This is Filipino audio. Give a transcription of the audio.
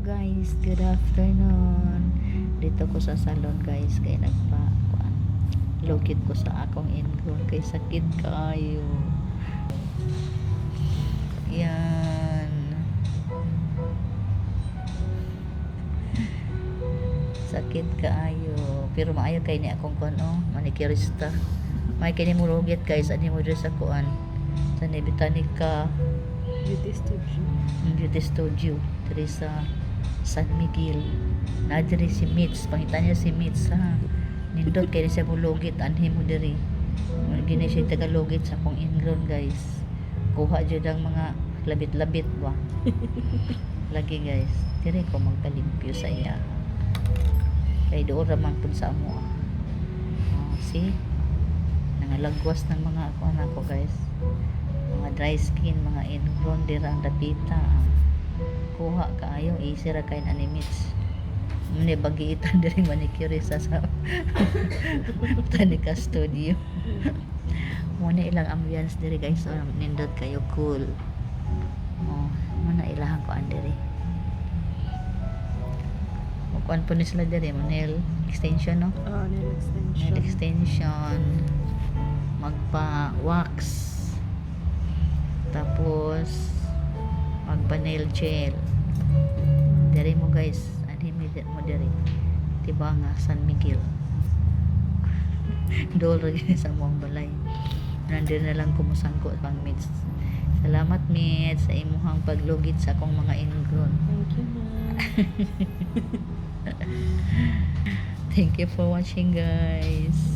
guys, good afternoon. Dito ko sa salon guys, kay lugit ko sa akong ingrown kay sakit kaayo. Yan. Sakit kaayo. Pero maayo kay ni akong manicurista. May kini mo lugit guys, ani mo diri sa kuan. Sa Botanica Beauty Studio diri sa San Miguel. Na diri si Mitch, pangita niya si Mitch ha. Nindot kay siya bulugit anhi mo diri. Gini siya tagalugit sa akong ingrown guys. Kuha jud ang mga labit-labit ba. Lagi guys, diri ko magpalimpyo sa iya. Kay doon ramang pud sa amo. See? Nangalagwas ng mga anak ko guys. Mga dry skin, mga ingrown dira ang dapita. Kuha kaayo easy ra kay animits. Mune bagiitan diri manicurista sa Botanica Studio. Muna ilang ambience diri guys, nindot kayo cool. Muna ilahan ko andiri. Kuan po ni sila diri nail extension no? Nail extension. Magpa wax. Tapos magpa nail gel. Diri mo guys, ani mo diri. Tiba nga San Miguel. Dolo sa mong balay. Nandiyan na lang kumusangko pang Mitch. Salamat Mitch sa imuhang paglugit sa akong mga ingrown. Thank you, ma'am. Thank you for watching guys.